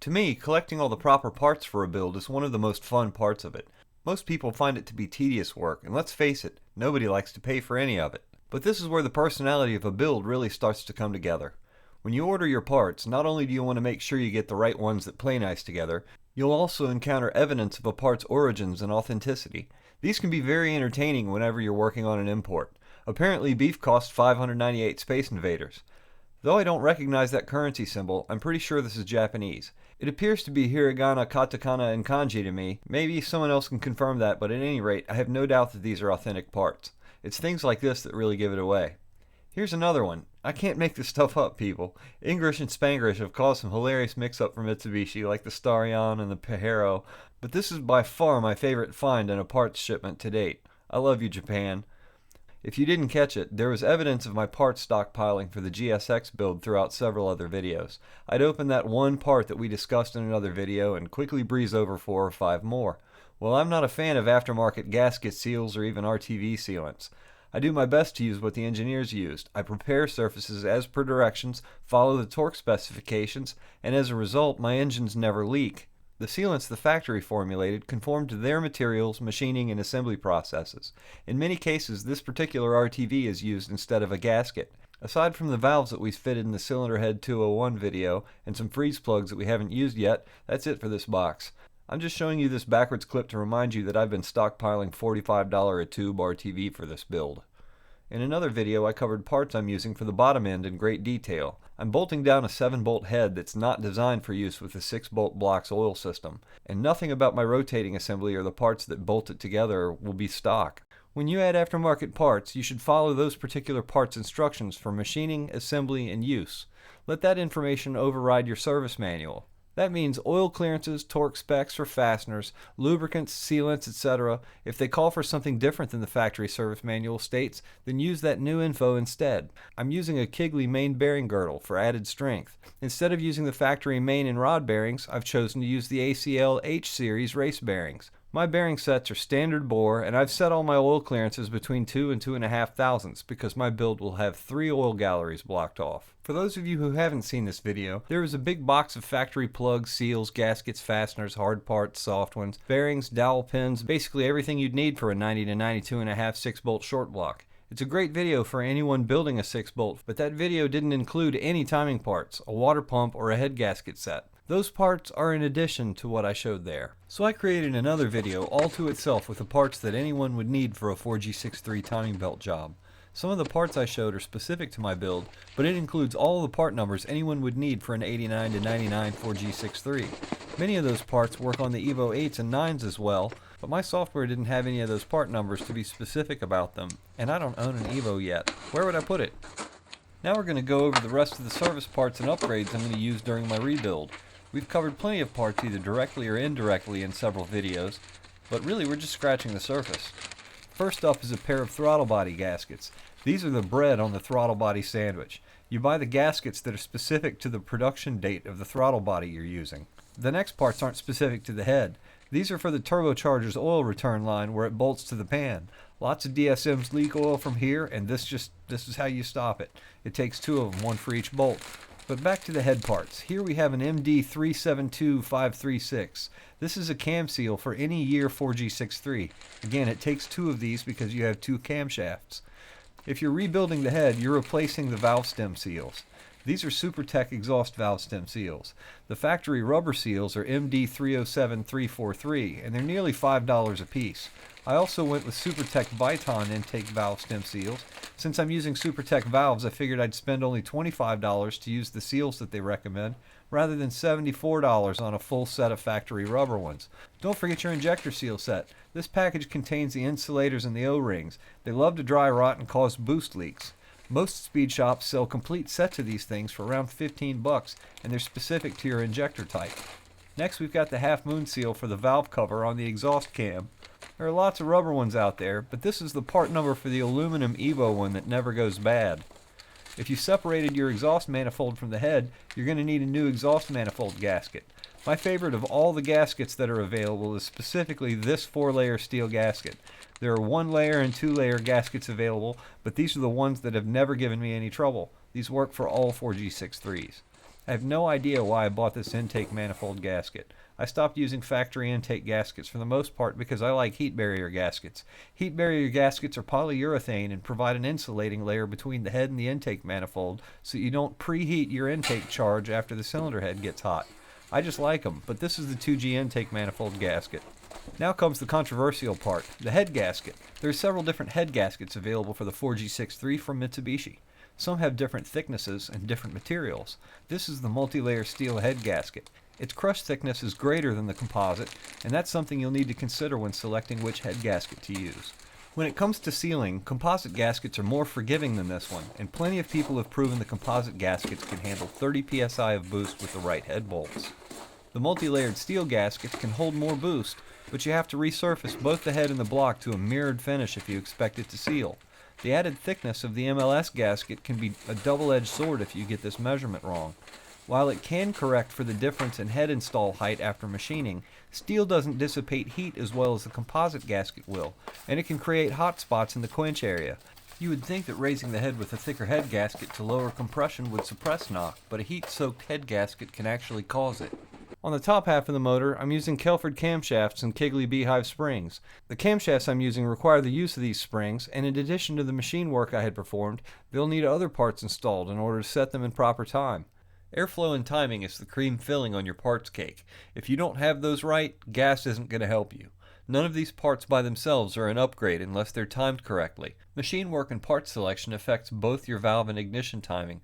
To me, collecting all the proper parts for a build is one of the most fun parts of it. Most people find it to be tedious work, and let's face it, nobody likes to pay for any of it. But this is where the personality of a build really starts to come together. When you order your parts, not only do you want to make sure you get the right ones that play nice together, you'll also encounter evidence of a part's origins and authenticity. These can be very entertaining whenever you're working on an import. Apparently beef cost 598 Space Invaders. Though I don't recognize that currency symbol, I'm pretty sure this is Japanese. It appears to be hiragana, katakana, and kanji to me. Maybe someone else can confirm that, but at any rate, I have no doubt that these are authentic parts. It's things like this that really give it away. Here's another one. I can't make this stuff up, people. English and Spanglish have caused some hilarious mix-up for Mitsubishi, like the Starion and the Pajero, but this is by far my favorite find in a parts shipment to date. I love you, Japan. If you didn't catch it, there was evidence of my parts stockpiling for the GSX build throughout several other videos. I'd open that one part that we discussed in another video and quickly breeze over 4 or 5 more. Well, I'm not a fan of aftermarket gasket seals or even RTV sealants. I do my best to use what the engineers used. I prepare surfaces as per directions, follow the torque specifications, and as a result, my engines never leak. The sealants the factory formulated conform to their materials, machining, and assembly processes. In many cases, this particular RTV is used instead of a gasket. Aside from the valves that we fitted in the Cylinder Head 201 video and some freeze plugs that we haven't used yet, that's it for this box. I'm just showing you this backwards clip to remind you that I've been stockpiling $45 a tube RTV for this build. In another video, I covered parts I'm using for the bottom end in great detail. I'm bolting down a 7-bolt head that's not designed for use with the 6-bolt blocks oil system, and nothing about my rotating assembly or the parts that bolt it together will be stock. When you add aftermarket parts, you should follow those particular parts instructions for machining, assembly, and use. Let that information override your service manual. That means oil clearances, torque specs for fasteners, lubricants, sealants, etc. If they call for something different than the factory service manual states, then use that new info instead. I'm using a Kigley main bearing girdle for added strength. Instead of using the factory main and rod bearings, I've chosen to use the ACL H-Series race bearings. My bearing sets are standard bore, and I've set all my oil clearances between 2 and 2.5 thousandths because my build will have 3 oil galleries blocked off. For those of you who haven't seen this video, there is a big box of factory plugs, seals, gaskets, fasteners, hard parts, soft ones, bearings, dowel pins, basically everything you'd need for a 90 to 92.5 6-bolt short block. It's a great video for anyone building a 6-bolt, but that video didn't include any timing parts, a water pump, or a head gasket set. Those parts are in addition to what I showed there. So I created another video all to itself with the parts that anyone would need for a 4G63 timing belt job. Some of the parts I showed are specific to my build, but it includes all the part numbers anyone would need for an 89 to 99 4G63. Many of those parts work on the Evo 8s and 9s as well, but my software didn't have any of those part numbers to be specific about them, and I don't own an Evo yet. Where would I put it? Now we're going to go over the rest of the service parts and upgrades I'm going to use during my rebuild. We've covered plenty of parts either directly or indirectly in several videos, but really we're just scratching the surface. First up is a pair of throttle body gaskets. These are the bread on the throttle body sandwich. You buy the gaskets that are specific to the production date of the throttle body you're using. The next parts aren't specific to the head. These are for the turbocharger's oil return line where it bolts to the pan. Lots of DSMs leak oil from here, and this is how you stop it. It takes 2 of them, one for each bolt. But back to the head parts. Here we have an MD372536. This is a cam seal for any year 4G63. Again, it takes 2 of these because you have 2 camshafts. If you're rebuilding the head, you're replacing the valve stem seals. These are SuperTech exhaust valve stem seals. The factory rubber seals are MD307343, and they're nearly $5 a piece. I also went with SuperTech Viton intake valve stem seals. Since I'm using SuperTech valves, I figured I'd spend only $25 to use the seals that they recommend, rather than $74 on a full set of factory rubber ones. Don't forget your injector seal set. This package contains the insulators and the O-rings. They love to dry rot and cause boost leaks. Most speed shops sell complete sets of these things for around 15 bucks, and they're specific to your injector type. Next, we've got the half moon seal for the valve cover on the exhaust cam. There are lots of rubber ones out there, but this is the part number for the aluminum Evo one that never goes bad. If you separated your exhaust manifold from the head, you're going to need a new exhaust manifold gasket. My favorite of all the gaskets that are available is specifically this 4-layer steel gasket. There are 1-layer and 2-layer gaskets available, but these are the ones that have never given me any trouble. These work for all 4G63s. I have no idea why I bought this intake manifold gasket. I stopped using factory intake gaskets for the most part because I like heat barrier gaskets. Heat barrier gaskets are polyurethane and provide an insulating layer between the head and the intake manifold so you don't preheat your intake charge after the cylinder head gets hot. I just like them, but this is the 2G intake manifold gasket. Now comes the controversial part, the head gasket. There are several different head gaskets available for the 4G63 from Mitsubishi. Some have different thicknesses and different materials. This is the multi-layer steel head gasket. Its crush thickness is greater than the composite, and that's something you'll need to consider when selecting which head gasket to use. When it comes to sealing, composite gaskets are more forgiving than this one, and plenty of people have proven the composite gaskets can handle 30 psi of boost with the right head bolts. The multi-layered steel gaskets can hold more boost, but you have to resurface both the head and the block to a mirrored finish if you expect it to seal. The added thickness of the MLS gasket can be a double-edged sword if you get this measurement wrong. While it can correct for the difference in head install height after machining, steel doesn't dissipate heat as well as the composite gasket will, and it can create hot spots in the quench area. You would think that raising the head with a thicker head gasket to lower compression would suppress knock, but a heat-soaked head gasket can actually cause it. On the top half of the motor, I'm using Kelford camshafts and Kigley Beehive springs. The camshafts I'm using require the use of these springs, and in addition to the machine work I had performed, they'll need other parts installed in order to set them in proper time. Airflow and timing is the cream filling on your parts cake. If you don't have those right, gas isn't going to help you. None of these parts by themselves are an upgrade unless they're timed correctly. Machine work and part selection affects both your valve and ignition timing,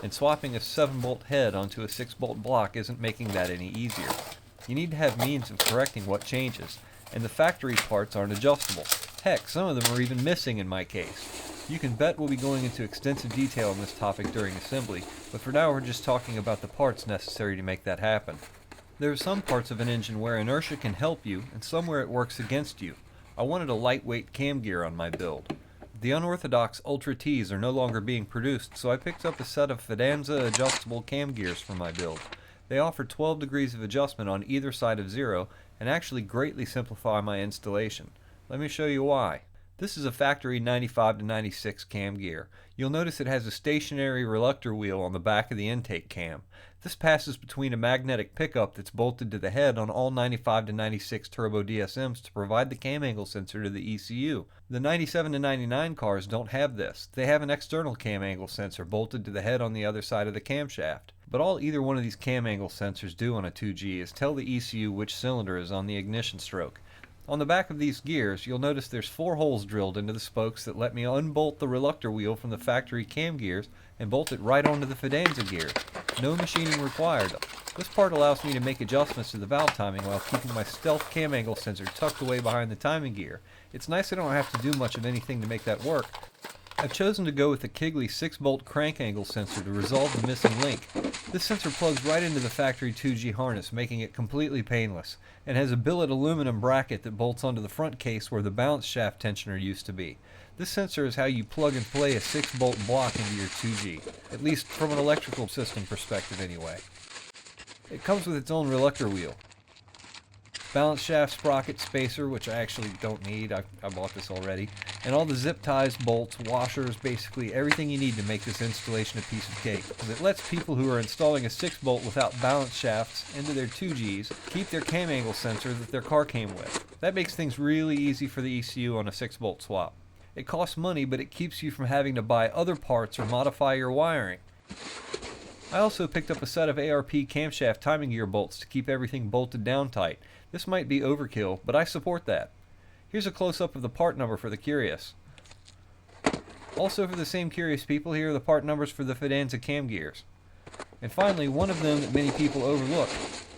and swapping a 7-bolt head onto a 6-bolt block isn't making that any easier. You need to have means of correcting what changes, and the factory parts aren't adjustable. Heck, some of them are even missing in my case. You can bet we'll be going into extensive detail on this topic during assembly, but for now we're just talking about the parts necessary to make that happen. There are some parts of an engine where inertia can help you, and some where it works against you. I wanted a lightweight cam gear on my build. The unorthodox Ultra T's are no longer being produced, so I picked up a set of Fidanza adjustable cam gears for my build. They offer 12 degrees of adjustment on either side of zero, and actually greatly simplify my installation. Let me show you why. This is a factory 95 to 96 cam gear. You'll notice it has a stationary reluctor wheel on the back of the intake cam. This passes between a magnetic pickup that's bolted to the head on all 95 to 96 turbo DSMs to provide the cam angle sensor to the ECU. The 97 to 99 cars don't have this. They have an external cam angle sensor bolted to the head on the other side of the camshaft. But all either one of these cam angle sensors do on a 2G is tell the ECU which cylinder is on the ignition stroke. On the back of these gears, you'll notice there's 4 holes drilled into the spokes that let me unbolt the reluctor wheel from the factory cam gears and bolt it right onto the Fidanza gears. No machining required. This part allows me to make adjustments to the valve timing while keeping my stealth cam angle sensor tucked away behind the timing gear. It's nice I don't have to do much of anything to make that work. I've chosen to go with the Kigley 6-bolt crank angle sensor to resolve the missing link. This sensor plugs right into the factory 2G harness, making it completely painless, and has a billet aluminum bracket that bolts onto the front case where the balance shaft tensioner used to be. This sensor is how you plug and play a 6-bolt block into your 2G, at least from an electrical system perspective anyway. It comes with its own reluctor wheel, balance shaft sprocket spacer, which I actually don't need, I bought this already, and all the zip ties, bolts, washers, basically everything you need to make this installation a piece of cake. It lets people who are installing a 6-bolt without balance shafts into their 2Gs keep their cam angle sensor that their car came with. That makes things really easy for the ECU on a 6-bolt swap. It costs money, but it keeps you from having to buy other parts or modify your wiring. I also picked up a set of ARP camshaft timing gear bolts to keep everything bolted down tight. This might be overkill, but I support that. Here's a close-up of the part number for the curious. Also for the same curious people, here are the part numbers for the Fidanza cam gears. And finally, one of them that many people overlook.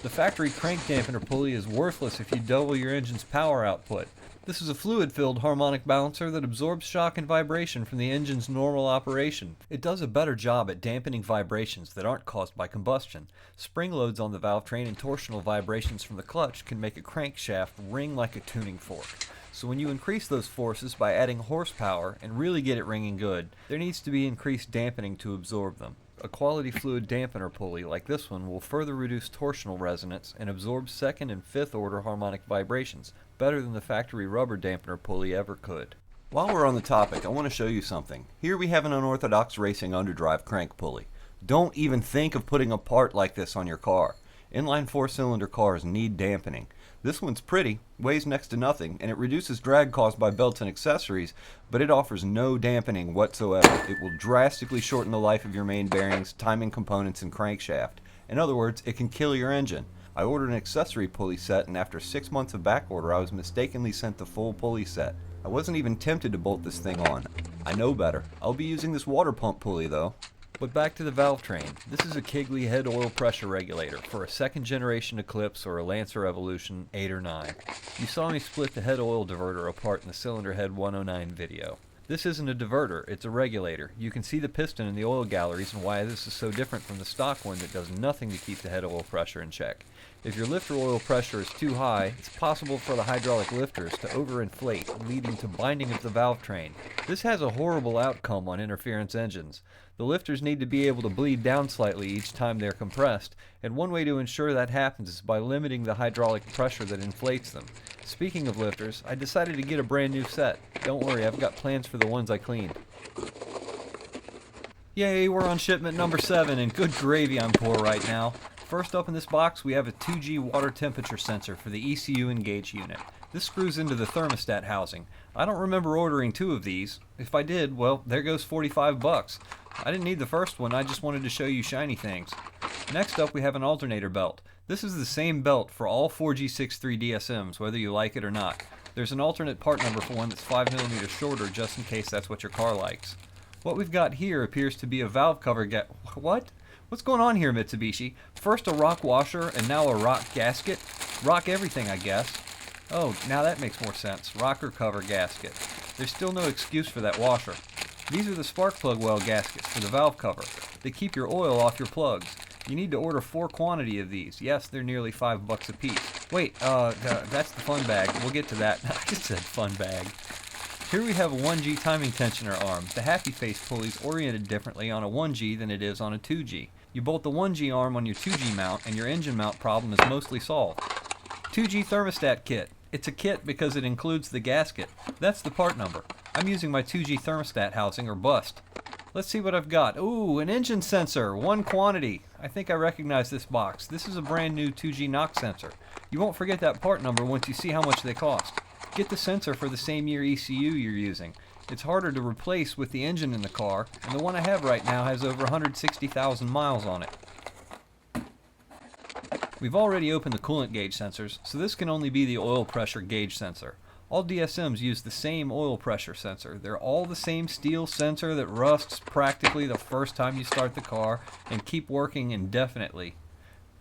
The factory crank dampener pulley is worthless if you double your engine's power output. This is a fluid-filled harmonic balancer that absorbs shock and vibration from the engine's normal operation. It does a better job at dampening vibrations that aren't caused by combustion. Spring loads on the Valvetrain and torsional vibrations from the clutch can make a crankshaft ring like a tuning fork. So when you increase those forces by adding horsepower and really get it ringing good, there needs to be increased dampening to absorb them. A quality fluid dampener pulley like this one will further reduce torsional resonance and absorb 2nd and 5th order harmonic vibrations, better than the factory rubber dampener pulley ever could. While we're on the topic, I want to show you something. Here we have an unorthodox racing underdrive crank pulley. Don't even think of putting a part like this on your car. Inline 4-cylinder cars need dampening. This one's pretty, weighs next to nothing, and it reduces drag caused by belts and accessories, but it offers no dampening whatsoever. It will drastically shorten the life of your main bearings, timing components, and crankshaft. In other words, it can kill your engine. I ordered an accessory pulley set, and after 6 months of back order, I was mistakenly sent the full pulley set. I wasn't even tempted to bolt this thing on. I know better. I'll be using this water pump pulley though. But back to the Valvetrain. This is a Kegley head oil pressure regulator for a second generation Eclipse or a Lancer Evolution 8 or 9. You saw me split the head oil diverter apart in the cylinder head 109 video. This isn't a diverter, it's a regulator. You can see the piston in the oil galleries and why this is so different from the stock one that does nothing to keep the head oil pressure in check. If your lifter oil pressure is too high, it's possible for the hydraulic lifters to overinflate, leading to binding of the Valvetrain. This has a horrible outcome on interference engines. The lifters need to be able to bleed down slightly each time they're compressed, and one way to ensure that happens is by limiting the hydraulic pressure that inflates them. Speaking of lifters, I decided to get a brand new set. Don't worry, I've got plans for the ones I cleaned. Yay, we're on shipment number 7, and good gravy I'm poor right now. First up in this box, we have a 2G water temperature sensor for the ECU engage unit. This screws into the thermostat housing. I don't remember ordering 2 of these. If I did, well, there goes $45. I didn't need the first one, I just wanted to show you shiny things. Next up, we have an alternator belt. This is the same belt for all 4G63 DSMs, whether you like it or not. There's an alternate part number for one that's 5mm shorter, just in case that's what your car likes. What we've got here appears to be a valve cover What? What's going on here, Mitsubishi? First a rock washer, and now a rock gasket? Rock everything, I guess. Oh, now that makes more sense. Rocker cover gasket. There's still no excuse for that washer. These are the spark plug well gaskets for the valve cover. They keep your oil off your plugs. You need to order 4 quantity of these. Yes, they're nearly $5 a piece. Wait, that's the fun bag. We'll get to that. I just said fun bag. Here we have a 1G timing tensioner arm. The happy face pulley is oriented differently on a 1G than it is on a 2G. You bolt the 1G arm on your 2G mount and your engine mount problem is mostly solved. 2G thermostat kit. It's a kit because it includes the gasket. That's the part number. I'm using my 2G thermostat housing or bust. Let's see what I've got. Ooh, an engine sensor, 1 quantity. I think I recognize this box. This is a brand new 2G knock sensor. You won't forget that part number once you see how much they cost. Get the sensor for the same year ECU you're using. It's harder to replace with the engine in the car, and the one I have right now has over 160,000 miles on it. We've already opened the coolant gauge sensors, so this can only be the oil pressure gauge sensor. All DSMs use the same oil pressure sensor. They're all the same steel sensor that rusts practically the first time you start the car and keep working indefinitely.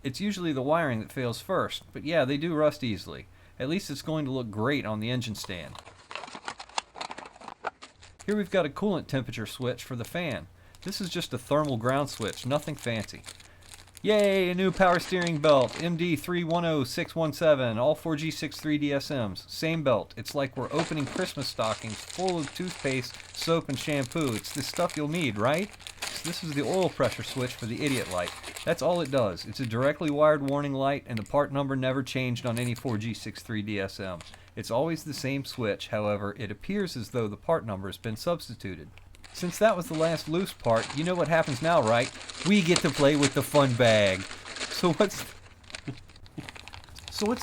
It's usually the wiring that fails first, but yeah, they do rust easily. At least it's going to look great on the engine stand. Here we've got a coolant temperature switch for the fan. This is just a thermal ground switch, nothing fancy. Yay, a new power steering belt, MD310617, all 4G63 DSMs. Same belt. It's like we're opening Christmas stockings full of toothpaste, soap, and shampoo. It's the stuff you'll need, right? So this is the oil pressure switch for the idiot light. That's all it does. It's a directly wired warning light, and the part number never changed on any 4G63 DSM. It's always the same switch, however, it appears as though the part number has been substituted. Since that was the last loose part, you know what happens now, right? We get to play with the fun bag. So what's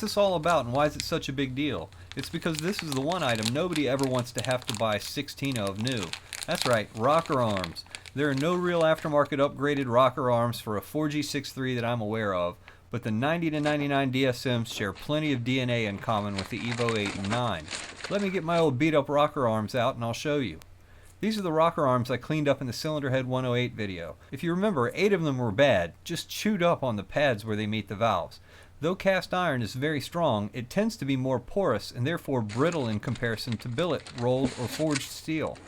this all about, and why is it such a big deal? It's because this is the one item nobody ever wants to have to buy 16 of new. That's right, rocker arms. There are no real aftermarket upgraded rocker arms for a 4G63 that I'm aware of, but the 90 to 99 DSMs share plenty of DNA in common with the Evo 8 and 9. Let me get my old beat up rocker arms out and I'll show you. These are the rocker arms I cleaned up in the Cylinder Head 108 video. If you remember, 8 of them were bad, just chewed up on the pads where they meet the valves. Though cast iron is very strong, it tends to be more porous and therefore brittle in comparison to billet, rolled, or forged steel.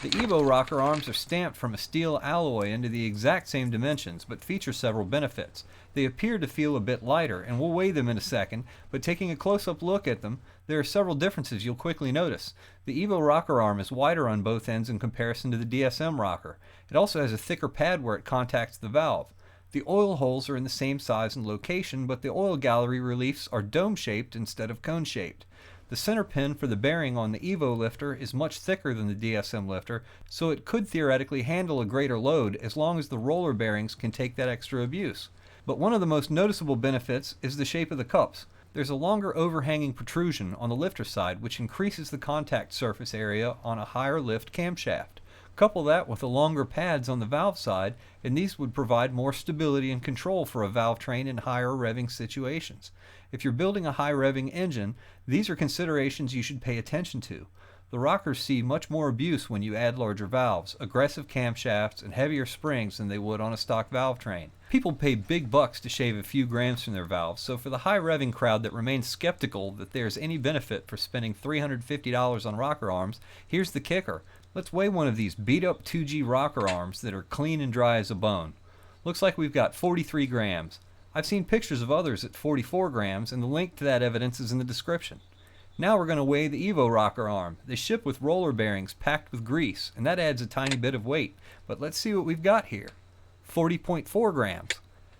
The Evo rocker arms are stamped from a steel alloy into the exact same dimensions, but feature several benefits. They appear to feel a bit lighter, and we'll weigh them in a second, but taking a close-up look at them, there are several differences you'll quickly notice. The Evo rocker arm is wider on both ends in comparison to the DSM rocker. It also has a thicker pad where it contacts the valve. The oil holes are in the same size and location, but the oil gallery reliefs are dome-shaped instead of cone-shaped. The center pin for the bearing on the Evo lifter is much thicker than the DSM lifter, so it could theoretically handle a greater load as long as the roller bearings can take that extra abuse. But one of the most noticeable benefits is the shape of the cups. There's a longer overhanging protrusion on the lifter side, which increases the contact surface area on a higher lift camshaft. Couple that with the longer pads on the valve side, and these would provide more stability and control for a Valvetrain in higher revving situations. If you're building a high revving engine, these are considerations you should pay attention to. The rockers see much more abuse when you add larger valves, aggressive camshafts, and heavier springs than they would on a stock Valvetrain. People pay big bucks to shave a few grams from their valves, so for the high revving crowd that remains skeptical that there's any benefit for spending $350 on rocker arms, here's the kicker. Let's weigh one of these beat up 2G rocker arms that are clean and dry as a bone. Looks like we've got 43 grams. I've seen pictures of others at 44 grams, and the link to that evidence is in the description. Now we're going to weigh the Evo rocker arm. They ship with roller bearings packed with grease, and that adds a tiny bit of weight. But let's see what we've got here. 40.4 grams.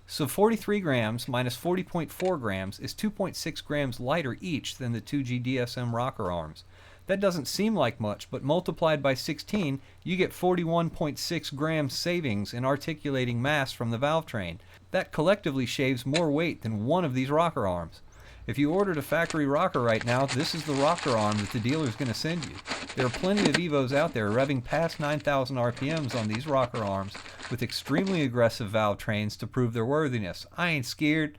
So 43 grams minus 40.4 grams is 2.6 grams lighter each than the 2G DSM rocker arms. That doesn't seem like much, but multiplied by 16, you get 41.6 grams savings in articulating mass from the Valvetrain. That collectively shaves more weight than one of these rocker arms. If you ordered a factory rocker right now, this is the rocker arm that the dealer's going to send you. There are plenty of Evos out there revving past 9,000 RPMs on these rocker arms with extremely aggressive Valvetrains to prove their worthiness. I ain't scared.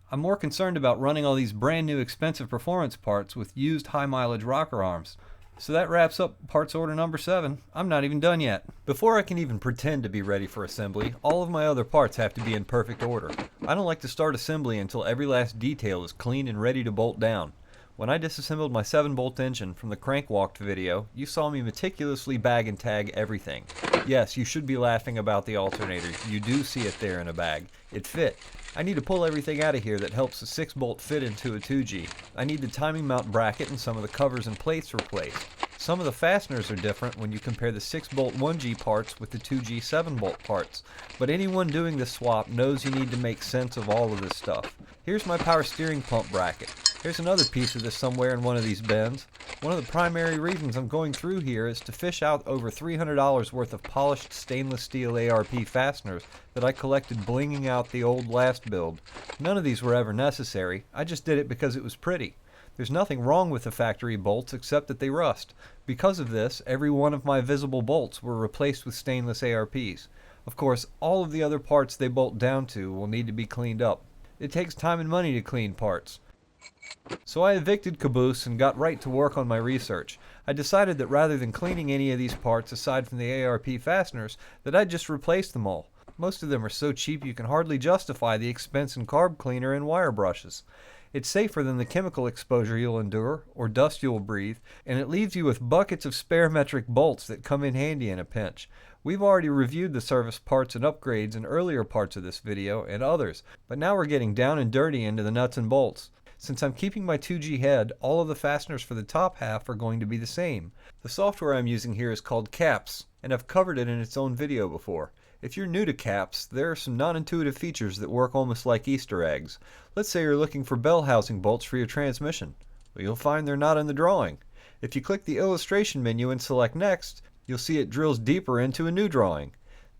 I'm more concerned about running all these brand new expensive performance parts with used high mileage rocker arms. So that wraps up parts order number 7. I'm not even done yet. Before I can even pretend to be ready for assembly, all of my other parts have to be in perfect order. I don't like to start assembly until every last detail is clean and ready to bolt down. When I disassembled my 7-bolt engine from the crank walked video, you saw me meticulously bag and tag everything. Yes, you should be laughing about the alternator. You do see it there in a bag. It fit. I need to pull everything out of here that helps the 6-bolt fit into a 2G. I need the timing mount bracket and some of the covers and plates replaced. Some of the fasteners are different when you compare the 6-bolt 1G parts with the 2G 7-bolt parts, but anyone doing this swap knows you need to make sense of all of this stuff. Here's my power steering pump bracket. Here's another piece of this somewhere in one of these bins. One of the primary reasons I'm going through here is to fish out over $300 worth of polished stainless steel ARP fasteners that I collected blinging out the old last build. None of these were ever necessary. I just did it because it was pretty. There's nothing wrong with the factory bolts except that they rust. Because of this, every one of my visible bolts were replaced with stainless ARPs. Of course, all of the other parts they bolt down to will need to be cleaned up. It takes time and money to clean parts. So I evicted Caboose and got right to work on my research. I decided that rather than cleaning any of these parts aside from the ARP fasteners, that I'd just replace them all. Most of them are so cheap you can hardly justify the expense in carb cleaner and wire brushes. It's safer than the chemical exposure you'll endure, or dust you'll breathe, and it leaves you with buckets of spare metric bolts that come in handy in a pinch. We've already reviewed the service parts and upgrades in earlier parts of this video, and others, but now we're getting down and dirty into the nuts and bolts. Since I'm keeping my 2G head, all of the fasteners for the top half are going to be the same. The software I'm using here is called CAPS, and I've covered it in its own video before. If you're new to CAPS, there are some non-intuitive features that work almost like Easter eggs. Let's say you're looking for bell housing bolts for your transmission. Well, you'll find they're not in the drawing. If you click the illustration menu and select Next, you'll see it drills deeper into a new drawing.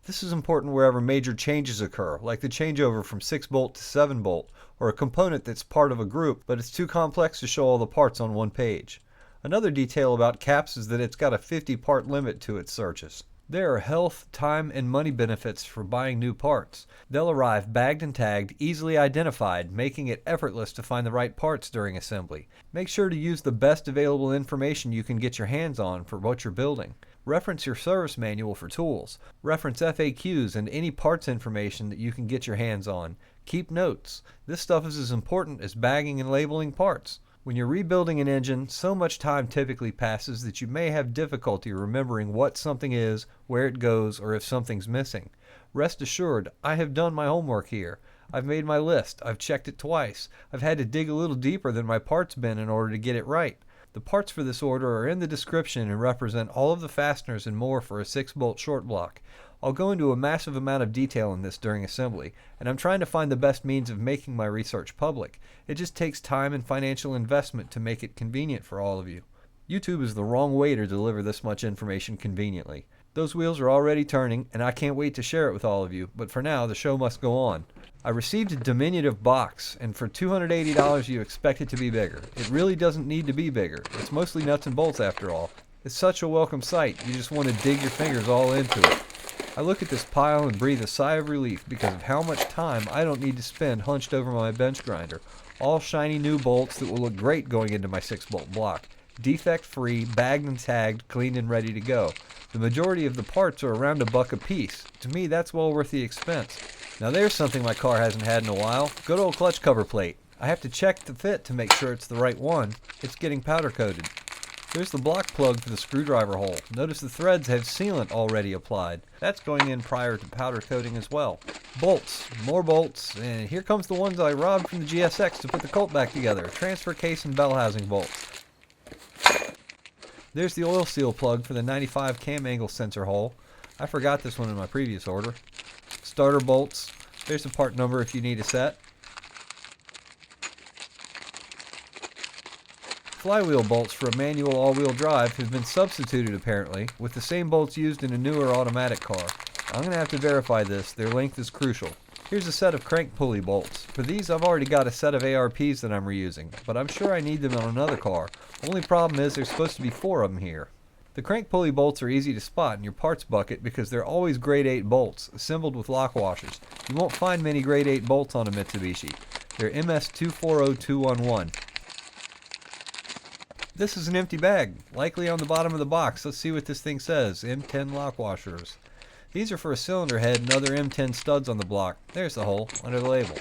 This is important wherever major changes occur, like the changeover from 6-bolt to 7-bolt, or a component that's part of a group, but it's too complex to show all the parts on one page. Another detail about CAPS is that it's got a 50-part limit to its searches. There are health, time, and money benefits for buying new parts. They'll arrive bagged and tagged, easily identified, making it effortless to find the right parts during assembly. Make sure to use the best available information you can get your hands on for what you're building. Reference your service manual for tools. Reference FAQs and any parts information that you can get your hands on. Keep notes. This stuff is as important as bagging and labeling parts. When you're rebuilding an engine, so much time typically passes that you may have difficulty remembering what something is, where it goes, or if something's missing. Rest assured, I have done my homework here. I've made my list. I've checked it twice. I've had to dig a little deeper than my parts bin in order to get it right. The parts for this order are in the description and represent all of the fasteners and more for a 6-bolt short block. I'll go into a massive amount of detail in this during assembly, and I'm trying to find the best means of making my research public. It just takes time and financial investment to make it convenient for all of you. YouTube is the wrong way to deliver this much information conveniently. Those wheels are already turning, and I can't wait to share it with all of you, but for now, the show must go on. I received a diminutive box, and for $280 you expect it to be bigger. It really doesn't need to be bigger. It's mostly nuts and bolts after all. It's such a welcome sight, you just want to dig your fingers all into it. I look at this pile and breathe a sigh of relief because of how much time I don't need to spend hunched over my bench grinder. All shiny new bolts that will look great going into my 6-bolt block. Defect-free, bagged and tagged, cleaned and ready to go. The majority of the parts are around $1 a piece. To me, that's well worth the expense. Now there's something my car hasn't had in a while. Good old clutch cover plate. I have to check the fit to make sure it's the right one. It's getting powder coated. There's the block plug for the screwdriver hole. Notice the threads have sealant already applied. That's going in prior to powder coating as well. Bolts, more bolts, and here comes the ones I robbed from the GSX to put the Colt back together. Transfer case and bell housing bolts. There's the oil seal plug for the 95 cam angle sensor hole. I forgot this one in my previous order. Starter bolts. There's the part number if you need a set. Flywheel bolts for a manual all-wheel drive have been substituted apparently with the same bolts used in a newer automatic car. I'm going to have to verify this. Their length is crucial. Here's a set of crank pulley bolts. For these I've already got a set of ARPs that I'm reusing, but I'm sure I need them on another car. Only problem is there's supposed to be 4 of them here. The crank pulley bolts are easy to spot in your parts bucket because they're always grade 8 bolts, assembled with lock washers. You won't find many grade 8 bolts on a Mitsubishi. They're MS240211. This is an empty bag, likely on the bottom of the box. Let's see what this thing says. M10 lock washers. These are for a cylinder head and other M10 studs on the block. There's the hole, under the label.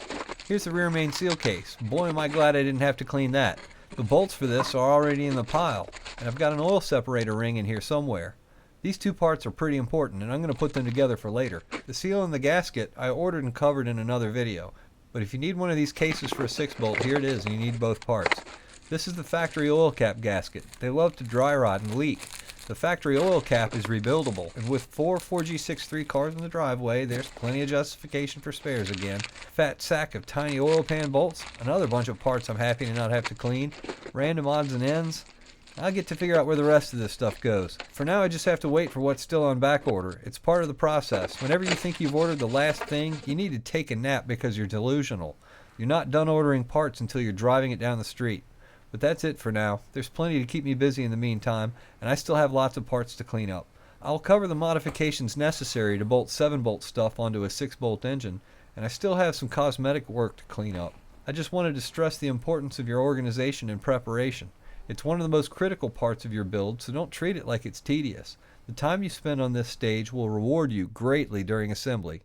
Here's the rear main seal case. Boy, am I glad I didn't have to clean that. The bolts for this are already in the pile, and I've got an oil separator ring in here somewhere. These 2 parts are pretty important, and I'm going to put them together for later. The seal and the gasket I ordered and covered in another video, but if you need one of these cases for a 6-bolt, here it is, and you need both parts. This is the factory oil cap gasket. They love to dry rot and leak. The factory oil cap is rebuildable, and with 4 4G63 cars in the driveway, there's plenty of justification for spares again. Fat sack of tiny oil pan bolts, another bunch of parts I'm happy to not have to clean, random odds and ends. I'll get to figure out where the rest of this stuff goes. For now, I just have to wait for what's still on back order. It's part of the process. Whenever you think you've ordered the last thing, you need to take a nap because you're delusional. You're not done ordering parts until you're driving it down the street. But that's it for now. There's plenty to keep me busy in the meantime, and I still have lots of parts to clean up. I'll cover the modifications necessary to bolt 7-bolt stuff onto a 6-bolt engine, and I still have some cosmetic work to clean up. I just wanted to stress the importance of your organization and preparation. It's one of the most critical parts of your build, so don't treat it like it's tedious. The time you spend on this stage will reward you greatly during assembly.